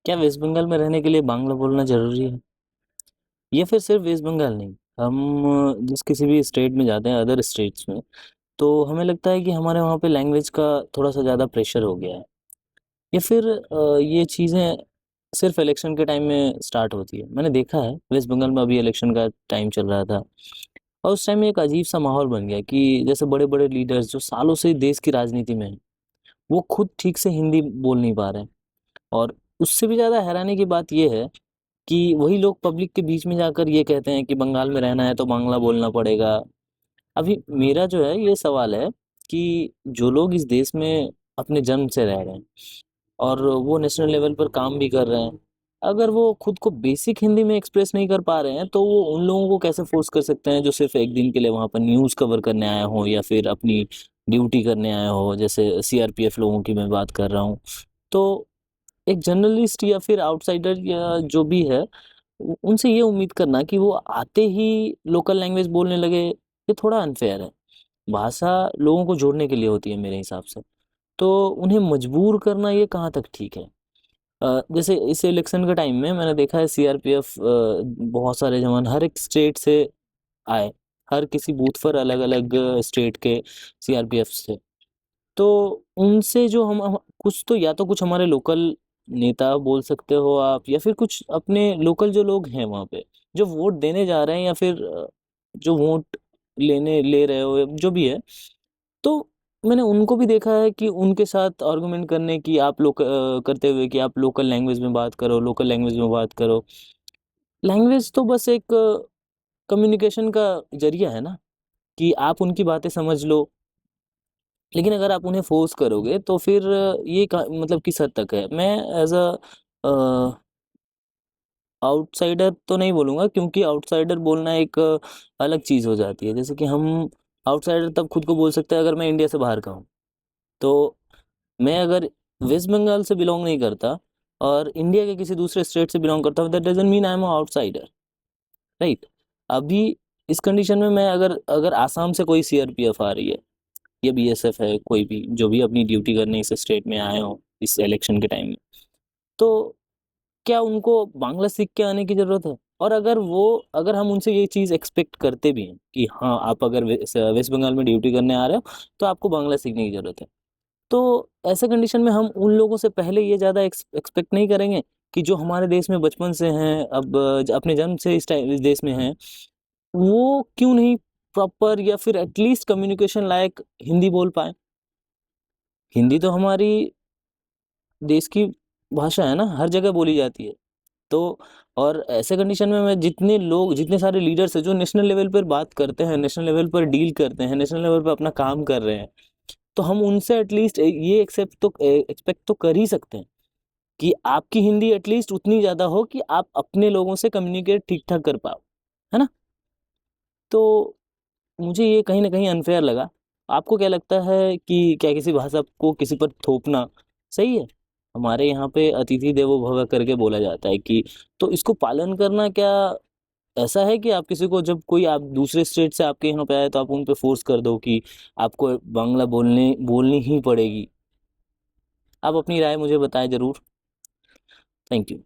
क्या वेस्ट बंगाल में रहने के लिए बांग्ला बोलना ज़रूरी है? या फिर सिर्फ वेस्ट बंगाल नहीं, हम जिस किसी भी स्टेट में जाते हैं, अदर स्टेट्स में, तो हमें लगता है कि हमारे वहाँ पे लैंग्वेज का थोड़ा-सा ज़्यादा प्रेशर हो गया है। या फिर ये चीज़ें सिर्फ इलेक्शन के टाइम में स्टार्ट होती है। मैंने देखा है वेस्ट बंगाल में अभी इलेक्शन का टाइम चल रहा था और उस टाइम में एक अजीब-सा माहौल बन गया कि जैसे बड़े-बड़े लीडर्स जो सालों से देश की राजनीति में हैं, वो खुद ठीक से हिंदी बोल नहीं पा रहे हैं। और उससे भी ज़्यादा हैरानी की बात ये है कि वही लोग पब्लिक के बीच में जाकर ये कहते हैं कि बंगाल में रहना है तो बांग्ला बोलना पड़ेगा। अभी मेरा जो है ये सवाल है कि जो लोग इस देश में अपने जन्म से रह रहे हैं और वो नेशनल लेवल पर काम भी कर रहे हैं, अगर वो खुद को बेसिक हिंदी में एक्सप्रेस नहीं कर पा रहे हैं तो वो उन लोगों को कैसे फोर्स कर सकते हैं जो सिर्फ एक दिन के लिए वहाँ पर न्यूज़ कवर करने आए हों या फिर अपनी ड्यूटी करने आए हों, जैसे सीआरपीएफ लोगों की मैं बात कर रहा हूँ। तो एक जर्नलिस्ट या फिर आउटसाइडर या जो भी है, उनसे ये उम्मीद करना कि वो आते ही लोकल लैंग्वेज बोलने लगे, ये थोड़ा अनफेयर है। भाषा लोगों को जोड़ने के लिए होती है मेरे हिसाब से, तो उन्हें मजबूर करना ये कहाँ तक ठीक है। जैसे इस इलेक्शन के टाइम में मैंने देखा है सीआरपीएफ बहुत सारे जवान हर एक स्टेट से आए, हर किसी बूथ पर अलग अलग स्टेट के सीआरपीएफ थे। तो उनसे जो हम कुछ तो या तो कुछ हमारे लोकल नेता बोल सकते हो आप या फिर कुछ अपने लोकल जो लोग हैं वहाँ पे जो वोट देने जा रहे हैं या फिर जो वोट लेने ले रहे हो जो भी है, तो मैंने उनको भी देखा है कि उनके साथ आर्गुमेंट करने की आप लोग करते हुए कि आप लोकल लैंग्वेज में बात करो, लोकल लैंग्वेज में बात करो। लैंग्वेज तो बस एक कम्युनिकेशन का जरिया है ना, कि आप उनकी बातें समझ लो, लेकिन अगर आप उन्हें फ़ोर्स करोगे तो फिर ये मतलब किस हद तक है। मैं एज़ आउटसाइडर तो नहीं बोलूँगा क्योंकि आउटसाइडर बोलना एक अलग चीज़ हो जाती है। जैसे कि हम आउटसाइडर तब खुद को बोल सकते हैं अगर मैं इंडिया से बाहर का हूँ। तो मैं अगर वेस्ट बंगाल से बिलॉन्ग नहीं करता और इंडिया के किसी दूसरे स्टेट से बिलॉन्ग करता हूँ, that doesn't mean I am a outsider, right? अभी इस कंडीशन में मैं अगर अगर आसाम से कोई सीआरपीएफ आ रही है या बीएसएफ है, कोई भी जो भी अपनी ड्यूटी करने इस स्टेट में आए हों इस इलेक्शन के टाइम में, तो क्या उनको बांग्ला सीख के आने की ज़रूरत है? और अगर हम उनसे ये चीज़ एक्सपेक्ट करते भी हैं कि हाँ, आप अगर वेस्ट बंगाल में ड्यूटी करने आ रहे हो तो आपको बांग्ला सीखने की ज़रूरत है। तो ऐसे कंडीशन में हम उन लोगों से पहले ये ज़्यादा एक्सपेक्ट नहीं करेंगे कि जो हमारे देश में बचपन से हैं, अब अपने जन्म से इस देश में हैं, वो क्यों नहीं प्रॉपर या फिर एटलीस्ट कम्युनिकेशन लायक हिंदी बोल पाएँ? हिंदी तो हमारी देश की भाषा है ना, हर जगह बोली जाती है। तो और ऐसे कंडीशन में मैं जितने सारे लीडर्स हैं जो नेशनल लेवल पर बात करते हैं, नेशनल लेवल पर डील करते हैं, नेशनल लेवल पे अपना काम कर रहे हैं, तो हम उनसे एटलीस्ट ये एक्सपेक्ट तो कर ही सकते हैं कि आपकी हिंदी एटलीस्ट उतनी ज़्यादा हो कि आप अपने लोगों से कम्युनिकेट ठीक-ठाक कर पाओ, है ना? तो मुझे ये कहीं न कहीं अनफ़ेयर लगा। आपको क्या लगता है कि क्या किसी भाषा को किसी पर थोपना सही है? हमारे यहाँ पे अतिथि देवो भव करके बोला जाता है कि तो इसको पालन करना क्या ऐसा है कि आप किसी को जब कोई आप दूसरे स्टेट से आपके यहाँ पे आए तो आप उन पे फ़ोर्स कर दो कि आपको बांग्ला बोलनी ही पड़ेगी? आप अपनी राय मुझे बताएँ ज़रूर। Thank you.